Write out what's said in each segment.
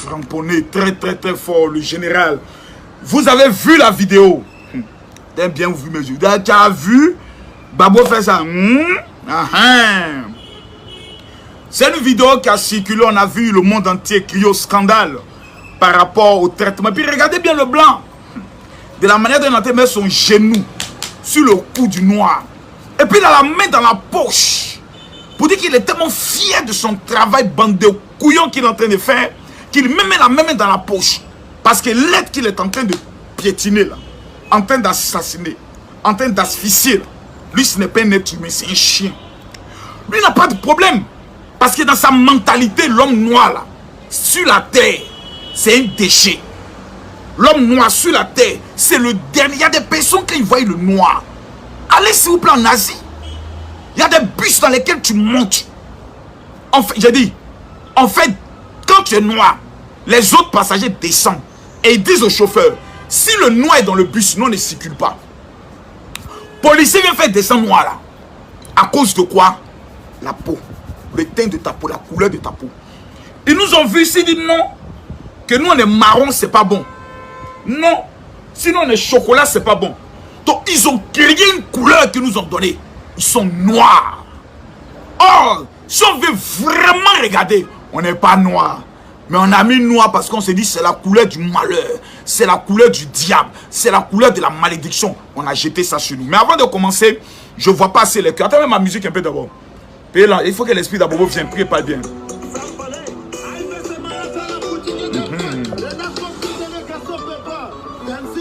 cramponné très fort, le général. Vous avez vu la vidéo. T'as bien vu mes yeux. Tu as vu Babo fait ça. C'est une vidéo qui a circulé. On a vu le monde entier crier au scandale par rapport au traitement. Et puis regardez bien le blanc. De la manière dont il a mis son genou sur le cou du noir. Et puis il a la main dans la poche. Pour dire qu'il est tellement fier de son travail, bande de couillons qu'il est en train de faire, qu'il met la main dans la poche. Parce que l'être qu'il est en train de piétiner là, en train d'assassiner, en train d'asphyxier, lui ce n'est pas un être humain, c'est un chien. Lui n'a pas de problème. Parce que dans sa mentalité, l'homme noir là, sur la terre, c'est un déchet. L'homme noir sur la terre, c'est le dernier. Il y a des personnes qui voient le noir. Allez s'il vous plaît en Asie. Il y a des bus dans lesquels tu montes. En fait, j'ai dit, en fait, quand tu es noir, les autres passagers descendent et ils disent au chauffeur, si le noir est dans le bus, non, ne circule pas. Policier vient faire descendre noir là. À cause de quoi? La peau. Le teint de ta peau, la couleur de ta peau. Ils nous ont vu ici, ils disent non, que nous on est marron, c'est pas bon. Non, sinon on est chocolat, c'est pas bon. Donc ils ont créé une couleur qu'ils nous ont donnée. Ils sont noirs. Or, si on veut vraiment regarder, on n'est pas noir. Mais on a mis noir parce qu'on s'est dit c'est la couleur du malheur. C'est la couleur du diable. C'est la couleur de la malédiction. On a jeté ça sur nous. Mais avant de commencer, je ne vois pas assez les cœurs. Attends ma musique un peu d'abord. Il faut que l'esprit d'abord vienne. Priez pas bien.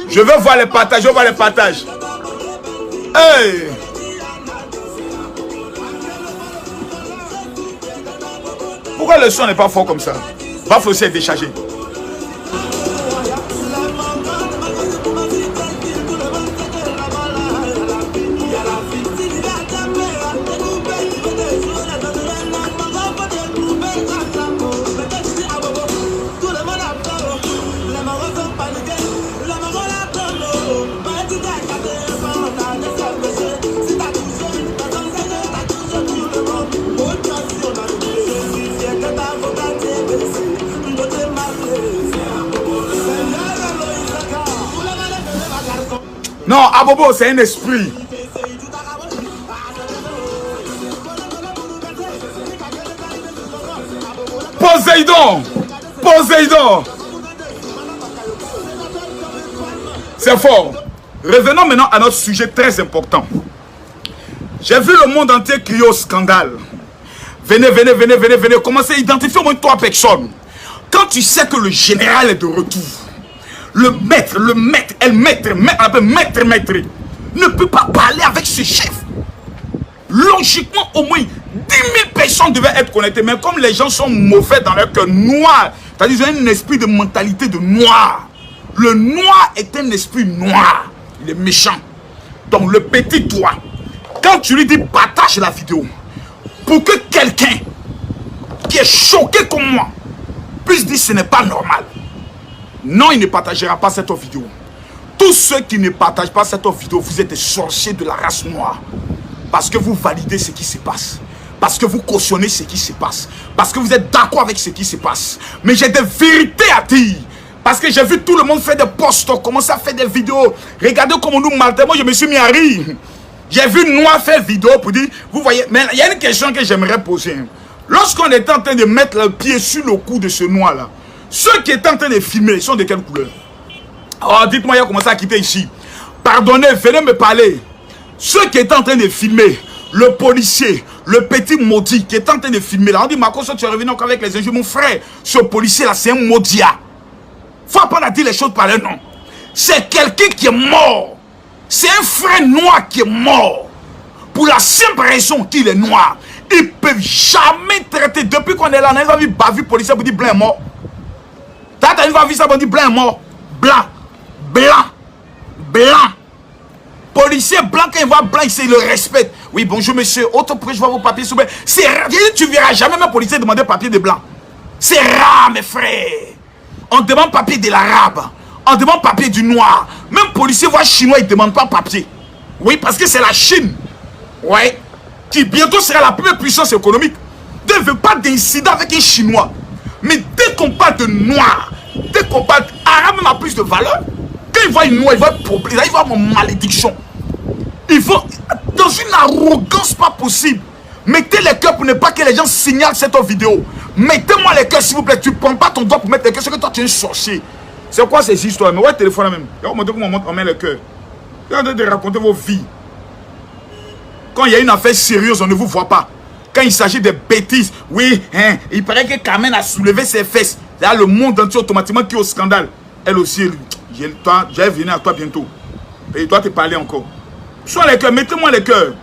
Je veux voir les partages. Je veux voir les partages. Hey! Pourquoi le son n'est pas fort comme ça? Va falloir être déchargé. Non, Abobo, c'est un esprit. Poséidon. Poséidon. C'est fort. Revenons maintenant à notre sujet très important. J'ai vu le monde entier crier au scandale. Venez, venez, venez, venez, venez. Commencez à identifier au moins 3 personnes. Quand tu sais que le général est de retour, le maître, on appelle maître, ne peut pas parler avec ce chef. Logiquement, au moins 10 000 personnes devaient être connectées. Mais comme les gens sont mauvais dans leur cœur, noir, c'est-à-dire ils ont un esprit de mentalité de noir. Le noir est un esprit noir. Il est méchant. Donc le petit doigt, quand tu lui dis partage la vidéo, pour que quelqu'un qui est choqué comme moi puisse dire ce n'est pas normal. Non, il ne partagera pas cette vidéo. Tous ceux qui ne partagent pas cette vidéo, vous êtes des sorciers de la race noire. Parce que vous validez ce qui se passe. Parce que vous cautionnez ce qui se passe. Parce que vous êtes d'accord avec ce qui se passe. Mais j'ai des vérités à dire. Parce que j'ai vu tout le monde faire des posts, commencer à faire des vidéos. Regardez comment nous maltraitons. Moi, je me suis mis à rire. J'ai vu Noir faire vidéo pour dire, vous voyez, mais il y a une question que j'aimerais poser. Lorsqu'on était en train de mettre le pied sur le cou de ce noir-là, ceux qui étaient en train de filmer, ils sont de quelle couleur? Oh, dites-moi, il a commencé à quitter ici. Pardonnez, venez me parler. Ceux qui étaient en train de filmer, le policier, le petit maudit qui est en train de filmer là, on dit, Marcos, tu es revenu encore avec les injures. Mon frère, ce policier-là, c'est un maudit. Faut apprendre à dire les choses par leur nom. C'est quelqu'un qui est mort. C'est un frère noir qui est mort. Pour la simple raison qu'il est noir. Ils ne peuvent jamais traiter. Depuis qu'on est là, on a vu bavure policier pour dire blanc est mort. T'as une vu ça pour dire blanc est mort. Blanc. Blanc. Blanc. Policier blanc, quand il voit blanc, il le respecte. Oui, bonjour monsieur. Autre près, je vois vos papiers sous. C'est rare. Tu ne verras jamais un policier demander papier de blanc. C'est rare, mes frères. On demande papier de l'arabe. On demande papier du noir. Même policier voit chinois, il ne demande pas papier. Oui, parce que c'est la Chine. Oui. Qui bientôt sera la première puissance économique. Ne veut pas d'incident avec un chinois. Mais dès Dès qu'on parle de noir, dès qu'on parle arabe même a plus de valeur. Quand il voit une noire, il voit un problème, il voit une malédiction. Il faut, dans une arrogance pas possible, mettez les cœurs pour ne pas que les gens signalent cette vidéo. Mettez-moi les cœurs s'il vous plaît. Tu ne prends pas ton doigt pour mettre les cœurs, c'est que toi tu es un sorcier. C'est quoi ces histoires? Mais ouais, le téléphone là même. Il va montrer comment on met les cœurs. Il est en train de raconter vos vies. Quand il y a une affaire sérieuse, on ne vous voit pas. Quand il s'agit de bêtises, oui, hein, il paraît que Carmen a soulevé ses fesses. Là, le monde entier automatiquement qui est au scandale. Elle aussi, je vais venir à toi bientôt. Et il doit te parler encore. Sois les cœurs, mettez-moi les cœurs.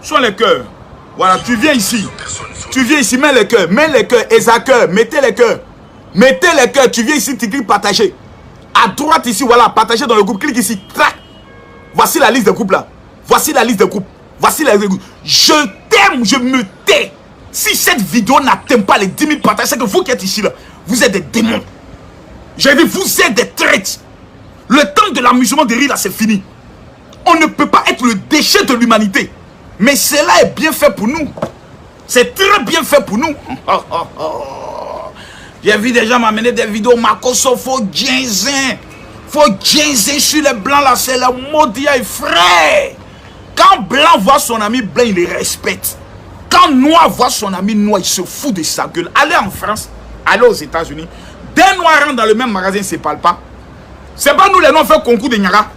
Sois les cœurs. Voilà, tu viens ici. Tu viens ici, mets les cœurs. Mets les cœurs, Esaker, mettez les cœurs. Mettez les cœurs, tu viens ici, tu cliques partager. À droite ici, voilà, partager dans le groupe, clique ici, trac. Voici la liste de groupes là. Voici la liste de groupes. Voici la liste de groupes. Je t'aime, je me tais. Si cette vidéo n'atteint pas les 10 000 partages, c'est que vous qui êtes ici là, vous êtes des démons. J'ai dit, vous êtes des traites. Le temps de l'amusement de rire là, c'est fini. On ne peut pas être le déchet de l'humanité. Mais cela est bien fait pour nous. C'est très bien fait pour nous. J'ai vu des gens m'amener des vidéos. Makoso, faut gienzin. Faut gienzin sur les blancs là. C'est le maudit frère. Quand blanc voit son ami blanc, il le respecte. Quand noir voit son ami noir, il se fout de sa gueule. Allez en France, allez aux États-Unis. Des noirs rentrent dans le même magasin, ils ne se parlent pas. C'est pas nous les noirs fait concours de Niara.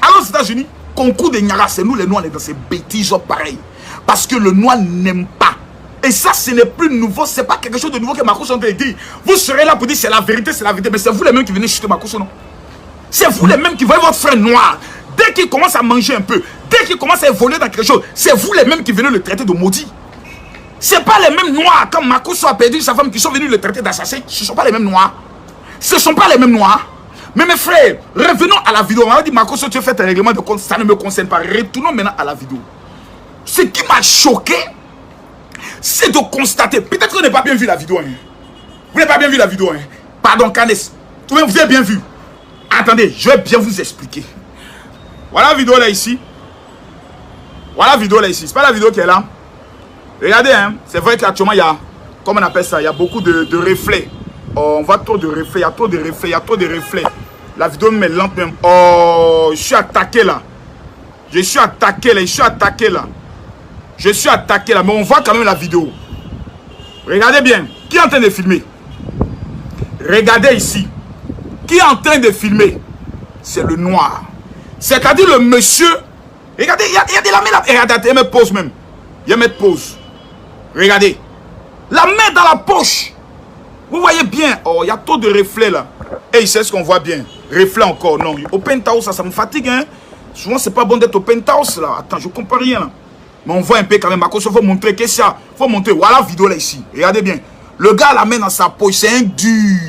Allez aux États-Unis, concours de Niara, c'est nous les noirs, on est dans ces bêtises pareilles. Parce que le noir n'aime pas. Et ça, ce n'est plus nouveau, c'est pas quelque chose de nouveau que Makoso a dit. Vous serez là pour dire c'est la vérité, mais c'est vous les mêmes qui venez chuter Makoso, non? C'est vous les mêmes qui voyez votre frère noir. Dès qu'il commence à manger un peu, dès qu'il commence à évoluer dans quelque chose, c'est vous les mêmes qui venez le traiter de maudit. C'est pas les mêmes noirs. Quand Makoso a perdu sa femme qui sont venus le traiter d'assassin, ce ne sont pas les mêmes noirs. Ce ne sont pas les mêmes noirs. Mais mes frères, revenons à la vidéo. On m'a dit, Makoso, tu as fait tes règlements de compte, ça ne me concerne pas. Retournons maintenant à la vidéo. Ce qui m'a choqué, c'est de constater, peut-être que vous n'avez pas bien vu la vidéo. Hein. Vous n'avez pas bien vu la vidéo. Hein. Pardon, Canes. Vous avez bien vu. Attendez, je vais bien vous expliquer. Voilà la vidéo là ici. Voilà la vidéo là ici. C'est pas la vidéo qui est là. Regardez, hein. C'est vrai qu'actuellement, il y a, comment on appelle ça, il y a beaucoup de reflets. Oh, on voit trop de reflets, il y a trop de reflets, il y a trop de reflets. La vidéo me met lente même. Oh, je suis attaqué là. Je suis attaqué là, je suis attaqué là. Je suis attaqué là, mais on voit quand même la vidéo. Regardez bien. Qui est en train de filmer? Regardez ici. Qui est en train de filmer? C'est le noir. C'est-à-dire le monsieur. Regardez, il y a de la main là. Regardez, il met pause même. Il met pause. Regardez. La main dans la poche. Vous voyez bien. Oh, il y a trop de reflets là. Et c'est ce qu'on voit bien. Reflets encore. Non. Au penthouse, ça me fatigue. Hein. Souvent, c'est pas bon d'être au penthouse là. Attends, je comprends rien là. Mais on voit un peu quand même. Il faut montrer que ça. Il faut montrer. Voilà la vidéo là ici. Regardez bien. Le gars la main dans sa poche. C'est un dur.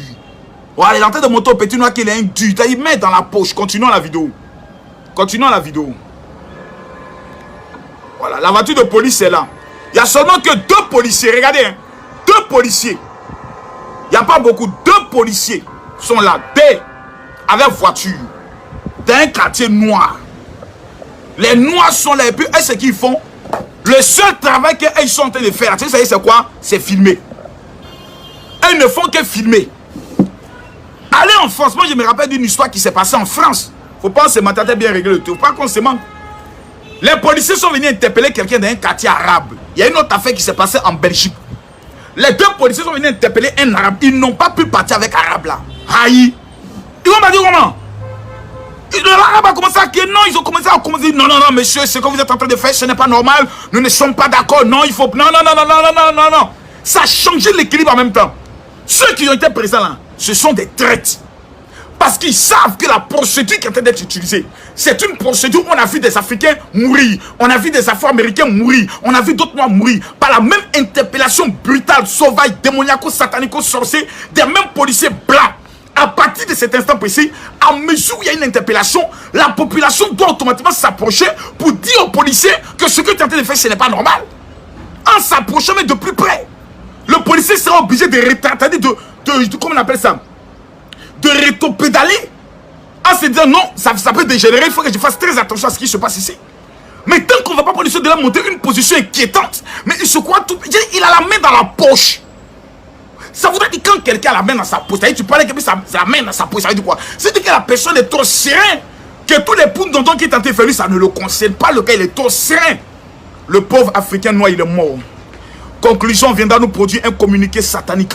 Voilà, il est en train de monter au petit noir qu'il est un dur. Il met dans la poche. Continuons la vidéo. Continuons la vidéo. Voilà, la voiture de police est là. Il n'y a seulement que 2 policiers. Regardez, hein, 2 policiers. Il n'y a pas beaucoup. 2 policiers sont là. Avec voiture. Dans un quartier noir. Les noirs sont là. Et puis, ce qu'ils font, le seul travail qu'ils sont en train de faire, tu sais, c'est quoi? C'est filmer. Ils ne font que filmer. Allez en France. Moi, je me rappelle d'une histoire qui s'est passée en France. Faut pas se mentir, bien régler le tout. Faut pas qu'on se mente. Les policiers sont venus interpeller quelqu'un dans un quartier arabe. Il y a une autre affaire qui s'est passée en Belgique. Les 2 policiers sont venus interpeller un arabe. Ils n'ont pas pu partir avec l'arabe là. Aïe. Ils vont me dire comment? L'arabe a commencé à dire non, ils ont commencé à dire non, non, non, monsieur, ce que vous êtes en train de faire, ce n'est pas normal. Nous ne sommes pas d'accord. Non, il faut. Non, non, non, non, non, non, non, non. Ça a changé l'équilibre en même temps. Ceux qui ont été présents là, ce sont des traites. Parce qu'ils savent que la procédure qui est en train d'être utilisée, c'est une procédure où on a vu des Africains mourir, on a vu des Afro-Américains mourir, on a vu d'autres Noirs mourir, par la même interpellation brutale, sauvage, démoniaco, satanico, sorcier, des mêmes policiers blancs. À partir de cet instant précis, à mesure où il y a une interpellation, la population doit automatiquement s'approcher pour dire aux policiers que ce que tu es en train de faire, ce n'est pas normal. En s'approchant, mais de plus près, le policier sera obligé de retarder, comment on appelle ça, de rétropédaler en se disant non, ça peut dégénérer, il faut que je fasse très attention à ce qui se passe ici. Mais tant qu'on ne va pas policier de là monter une position inquiétante, mais il se croit tout, il a la main dans la poche. Ça voudrait dire quand quelqu'un a la main dans sa poche, tu parlais que c'est la main dans sa poche, ça veut dire quoi? C'est-à-dire que la personne est trop serein, que tous les poules dont qui est tenté de faire lui, ça ne le concerne pas, le gars il est trop serein. Le pauvre Africain noir, il est mort. Conclusion viendra nous produire un communiqué satanique,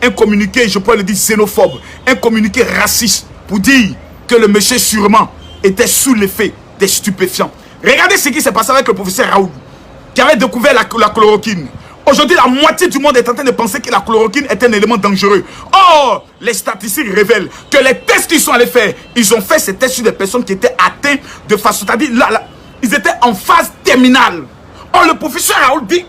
un communiqué, je pourrais le dire, xénophobe, un communiqué raciste, pour dire que le monsieur sûrement était sous l'effet des stupéfiants. Regardez ce qui s'est passé avec le professeur Raoult, qui avait découvert la chloroquine. Aujourd'hui, la moitié du monde est en train de penser que la chloroquine est un élément dangereux. Or, les statistiques révèlent que les tests qu'ils sont allés faire, ils ont fait ces tests sur des personnes qui étaient atteintes de façon... C'est-à-dire, ils étaient en phase terminale. Or, le professeur Raoult dit,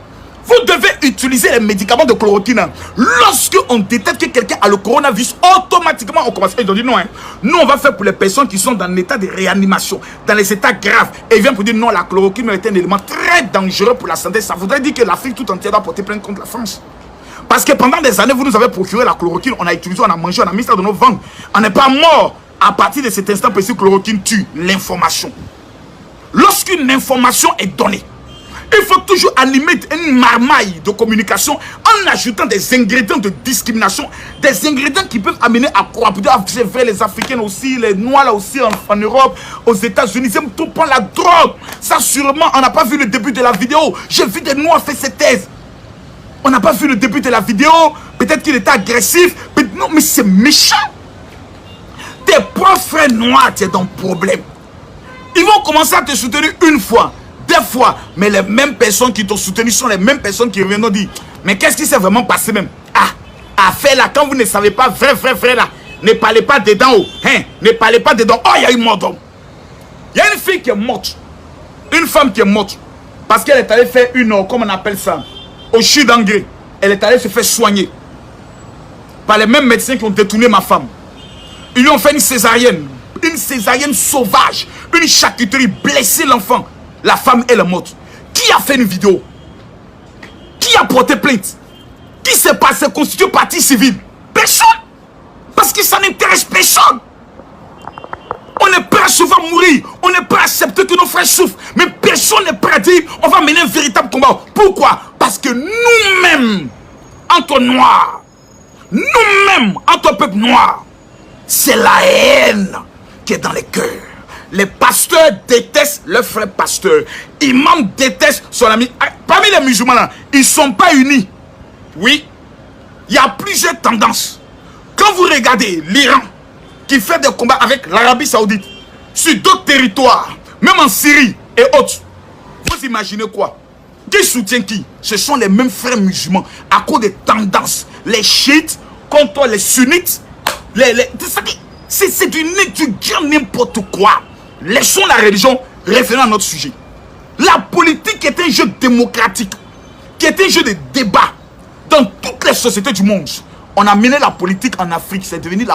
vous devez utiliser les médicaments de chloroquine. Lorsque on détecte que quelqu'un a le coronavirus, automatiquement on commence. Ils ont dit non, hein. Nous on va faire pour les personnes qui sont dans l'état de réanimation, dans les états graves. Et ils viennent pour dire non, la chloroquine est un élément très dangereux pour la santé. Ça voudrait dire que l'Afrique tout entière doit porter plainte contre la France. Parce que pendant des années, vous nous avez procuré la chloroquine, on a utilisé, on a mangé, on a mis ça dans nos ventres. On n'est pas mort. À partir de cet instant précis, chloroquine tue l'information. Lorsqu'une information est donnée, il faut toujours animer une marmaille de communication en ajoutant des ingrédients de discrimination, des ingrédients qui peuvent amener à croire. C'est vrai, les Africains aussi, les Noirs là aussi en Europe, aux États-Unis, ils aiment tout prendre la drogue. Ça sûrement, on n'a pas vu le début de la vidéo. J'ai vu des Noirs faire cette thèse. On n'a pas vu le début de la vidéo. Peut-être qu'il était agressif. Non, mais c'est méchant. Tes propres frères noirs, tu es dans le problème. Ils vont commencer à te soutenir une fois, deux fois, mais les mêmes personnes qui t'ont soutenu sont les mêmes personnes qui reviennent dire mais qu'est-ce qui s'est vraiment passé même? Ah, affaire là, quand vous ne savez pas, vrai là, ne parlez pas dedans, hein, ne parlez pas dedans. Oh, il y a eu mort d'homme. Il y a une fille qui est morte, une femme qui est morte, parce qu'elle est allée faire une, comment on appelle ça, au CHU d'Angré. Elle est allée se faire soigner par les mêmes médecins qui ont détourné ma femme. Ils lui ont fait une césarienne sauvage, une charcuterie, blessé l'enfant. La femme, elle est morte. Qui a fait une vidéo? Qui a porté plainte? Qui s'est passé constitué partie civile? Personne. Parce que ça n'intéresse personne. On est prêt à souvent mourir. On est prêt à accepter que nos frères souffrent. Mais personne n'est prêt à dire on va mener un véritable combat. Pourquoi? Parce que nous-mêmes, entre noirs, nous-mêmes, entre peuple noir, c'est la haine qui est dans les cœurs. Les pasteurs détestent leurs frères pasteurs. Imams détestent son ami. Parmi les musulmans, là, ils ne sont pas unis. Oui, il y a plusieurs tendances. Quand vous regardez l'Iran, qui fait des combats avec l'Arabie Saoudite, sur d'autres territoires, même en Syrie et autres, vous imaginez quoi? Qui soutient qui? Ce sont les mêmes frères musulmans à cause des tendances. Les chiites contre les sunnites. C'est du grand n'importe quoi. Laissons la religion référant à notre sujet. La politique est un jeu démocratique, qui est un jeu de débat dans toutes les sociétés du monde. On a mené la politique en Afrique, c'est devenu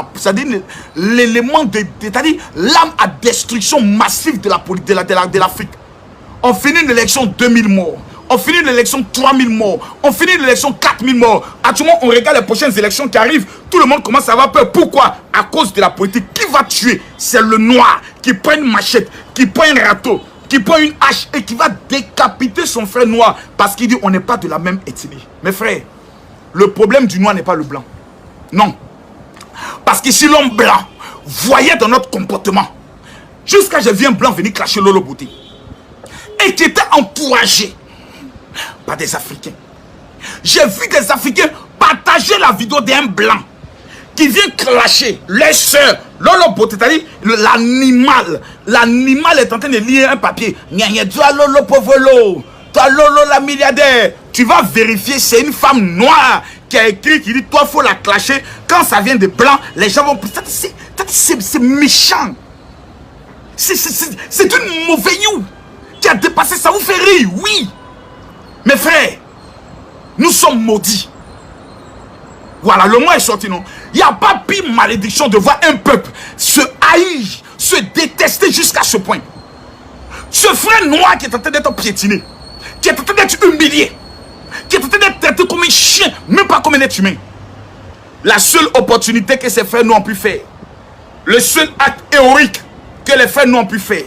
l'élément c'est-à-dire l'arme à destruction massive de l'Afrique. On finit une élection 2000 morts. On finit l'élection 3000 morts. On finit l'élection 4000 morts. Actuellement, on regarde les prochaines élections qui arrivent. Tout le monde commence à avoir peur. Pourquoi? À cause de la politique. Qui va tuer? C'est le noir qui prend une machette, qui prend un râteau, qui prend une hache et qui va décapiter son frère noir parce qu'il dit on n'est pas de la même ethnie. Mes frères, le problème du noir n'est pas le blanc. Non. Parce que si l'homme blanc voyait dans notre comportement, jusqu'à je viens blanc venir clasher Lolo Beauté, et qui était encouragé par des Africains. J'ai vu des Africains partager la vidéo d'un blanc qui vient clasher les soeurs. Lolo Beauté, c'est-à-dire l'animal. L'animal est en train de lire un papier. Toi Lolo Povolo, toi Lolo la milliardaire. Tu vas vérifier, c'est une femme noire qui a écrit, qui dit toi faut la clasher. Quand ça vient de blanc, les gens vont... C'est méchant. C'est une mauvaise you qui a dépassé, ça vous fait rire, oui. Mes frères, nous sommes maudits. Voilà, le mot est sorti, non? Il n'y a pas pire malédiction de voir un peuple se haïr, se détester jusqu'à ce point. Ce frère noir qui est en train d'être piétiné, qui est en train d'être humilié, qui est en train d'être traité comme un chien, même pas comme un être humain. La seule opportunité que ces frères nous ont pu faire, le seul acte héroïque que les frères nous ont pu faire,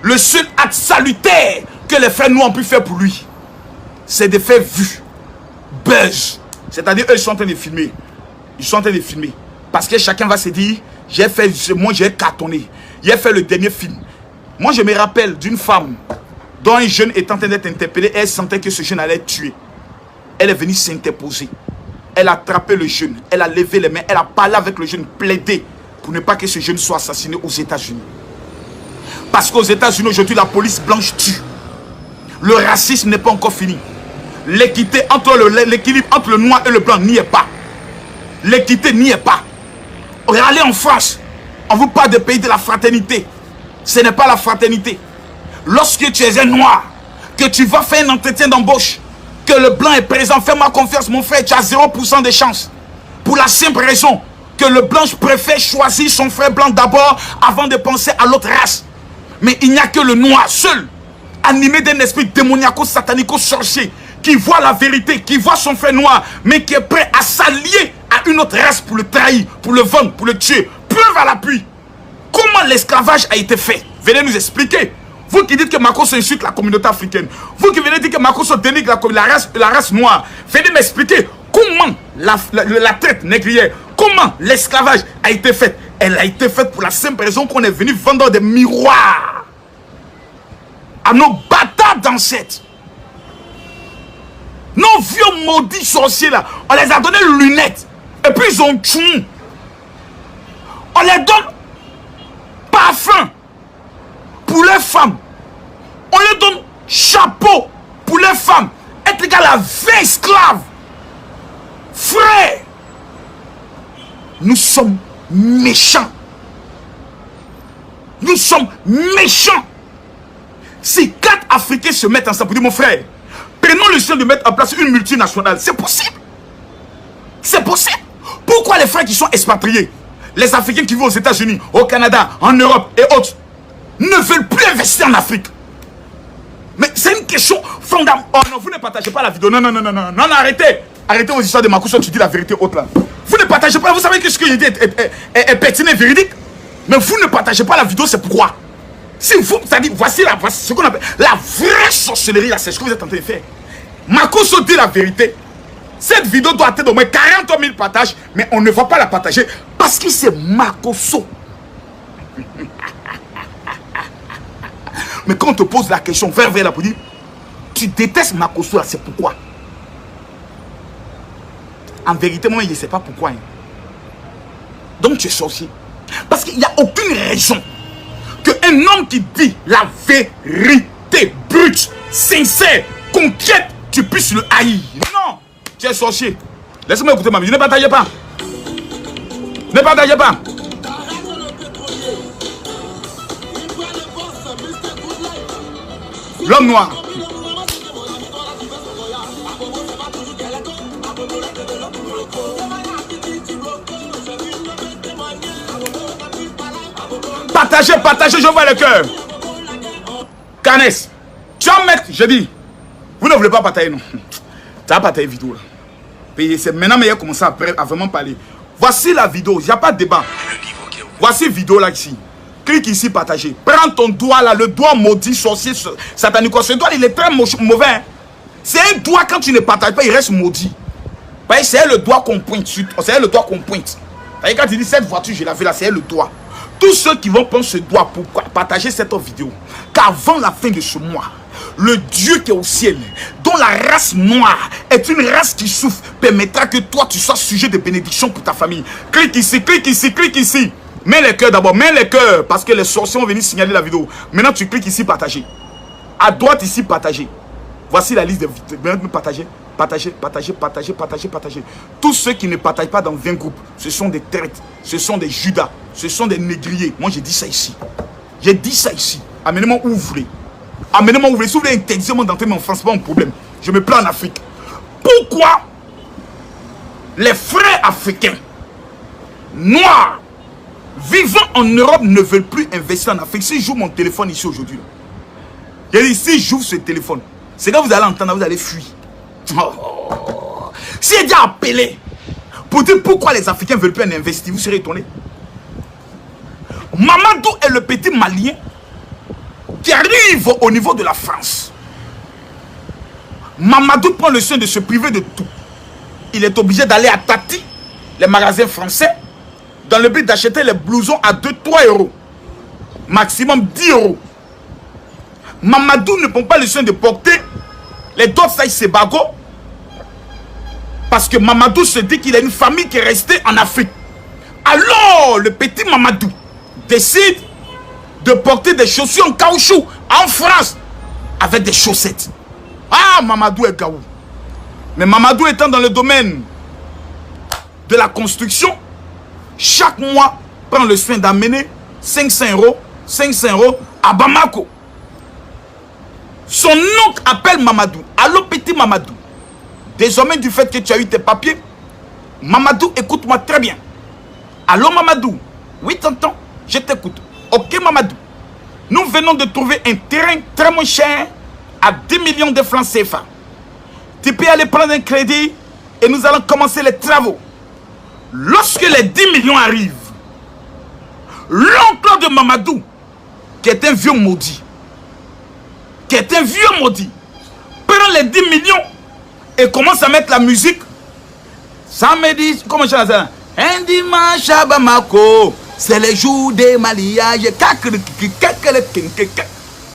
le seul acte salutaire que les frères nous ont pu faire pour lui, c'est de faire vue, buzz. C'est-à-dire, eux sont en train de filmer. Ils sont en train de filmer. Parce que chacun va se dire, moi j'ai cartonné. J'ai fait le dernier film. Moi je me rappelle d'une femme dont un jeune est en train d'être interpellé et elle sentait que ce jeune allait être tué. Elle est venue s'interposer. Elle a attrapé le jeune. Elle a levé les mains. Elle a parlé avec le jeune, plaidé pour ne pas que ce jeune soit assassiné aux États-Unis. Parce qu'aux États-Unis aujourd'hui la police blanche tue. Le racisme n'est pas encore fini. L'équité l'équilibre entre le noir et le blanc n'y est pas. L'équité n'y est pas. Regardez en France, on vous parle de pays de la fraternité. Ce n'est pas la fraternité. Lorsque tu es un noir, que tu vas faire un entretien d'embauche, que le blanc est présent, fais-moi confiance mon frère, tu as 0% de chance. Pour la simple raison que le blanc préfère choisir son frère blanc d'abord avant de penser à l'autre race. Mais il n'y a que le noir seul, animé d'un esprit démoniaco-satanico-sorcier, qui voit la vérité, qui voit son frère noir, mais qui est prêt à s'allier à une autre race pour le trahir, pour le vendre, pour le tuer. Preuve à l'appui. Comment l'esclavage a été fait? Venez nous expliquer. Vous qui dites que Makosso insulte la communauté africaine, vous qui venez dire que Makosso dénigre la race noire, venez m'expliquer comment la traite négrière, comment l'esclavage a été fait. Elle a été faite pour la simple raison qu'on est venu vendre des miroirs à nos bâtards d'ancêtres. Nos vieux maudits sorciers là, on les a donné lunettes. Et puis ils ont tué. On les donne parfum pour les femmes. On les donne chapeau pour les femmes. Être égal à 20 esclaves. Frère, nous sommes méchants. Nous sommes méchants. Si 4 Africains se mettent ensemble pour dire mon frère, prenons le soin de mettre en place une multinationale. C'est possible. C'est possible. Pourquoi les frères qui sont expatriés, les Africains qui vivent aux États-Unis, au Canada, en Europe et autres, ne veulent plus investir en Afrique? Mais c'est une question fondamentale. Oh non, vous ne partagez pas la vidéo. Non, non, non, non, non, non, arrêtez. Arrêtez vos histoires de Makosso, tu dis la vérité haute là. Vous ne partagez pas, vous savez que ce que je dis est pertinent et véridique. Mais vous ne partagez pas la vidéo, c'est pourquoi. Si vous, c'est-à-dire, voici ce qu'on appelle la vraie sorcellerie là, c'est ce que vous êtes en train de faire. Makosso dit la vérité. Cette vidéo doit atteindre au moins 40 000 partages, mais on ne va pas la partager parce que c'est Makosso. Mais quand on te pose la question, vers là pour dire, tu détestes Makosso là, c'est pourquoi? En vérité, moi, je ne sais pas pourquoi. Hein. Donc tu es sorcier. Parce qu'il n'y a aucune raison qu'un homme qui dit la vérité brute, sincère, concrète, tu puisses le haïr. Non, tu es sorcier. Laisse-moi écouter ma vie. Ne partagez pas. Ne partagez pas. L'homme noir. Partagez, partagez, je vois le cœur. Canès, tu vas mettre, je dis, vous ne voulez pas partager, non? Tu vas partager vidéo là. C'est maintenant meilleur commencer à vraiment parler. Voici la vidéo, il n'y a pas de débat. Voici vidéo là ici. Clique ici, partager. Prends ton doigt là, le doigt maudit, sorcier, satanique. Ce doigt il est très mauvais. Hein? C'est un doigt, quand tu ne partages pas, il reste maudit. C'est le doigt qu'on pointe. C'est le doigt qu'on pointe. Quand tu dis cette voiture, je l'ai vu là, c'est le doigt. Tous ceux qui vont prendre ce doigt pour partager cette vidéo, qu'avant la fin de ce mois, le Dieu qui est au ciel, dont la race noire est une race qui souffre, permettra que toi tu sois sujet de bénédiction pour ta famille. Clique ici, clique ici, clique ici. Mets les cœurs d'abord, mets les cœurs, parce que les sorciers vont venir signaler la vidéo. Maintenant tu cliques ici, partager. À droite ici, partager. Voici la liste de vidéos. Partager, partager, partager, partager, partager, partager. Tous ceux qui ne partagent pas dans 20 groupes, ce sont des traites, ce sont des judas, ce sont des négriers. Moi j'ai dit ça ici. J'ai dit ça ici. Amenez-moi où vous voulez. Amenez-moi où vous voulez. Si vous voulez interdire d'entrer en France, pas un problème. Je me plains en Afrique. Pourquoi les frères africains noirs vivant en Europe ne veulent plus investir en Afrique? Si j'ouvre mon téléphone ici aujourd'hui, j'ai dit si j'ouvre ce téléphone, c'est quand vous allez entendre, vous allez fuir. Oh. Si j'ai déjà appelé pour dire pourquoi les Africains ne veulent plus en investir, vous serez étonné. Mamadou est le petit Malien qui arrive au niveau de la France. Mamadou prend le soin de se priver de tout. Il est obligé d'aller à Tati les magasins français dans le but d'acheter les blousons à 2-3 euros. Maximum 10 euros. Mamadou ne prend pas le soin de porter les Dot Size Sebago parce que Mamadou se dit qu'il a une famille qui est restée en Afrique. Alors, le petit Mamadou décide de porter des chaussures en caoutchouc en France avec des chaussettes. Ah, Mamadou est gaou. Mais Mamadou étant dans le domaine de la construction, chaque mois prend le soin d'amener 500 euros à Bamako. Son oncle appelle Mamadou. Allô petit Mamadou. Désormais du fait que tu as eu tes papiers, Mamadou, écoute-moi très bien. Allô Mamadou. Oui tonton, je t'écoute. Ok Mamadou. Nous venons de trouver un terrain très moins cher à 10 millions de francs CFA. Tu peux aller prendre un crédit et nous allons commencer les travaux. Lorsque les 10 millions arrivent, l'oncle de Mamadou, qui est un vieux maudit, prend les 10 millions et commence à mettre la musique. Samedi, comment je dis ça? Un dimanche à Bamako, c'est le jour des mariages.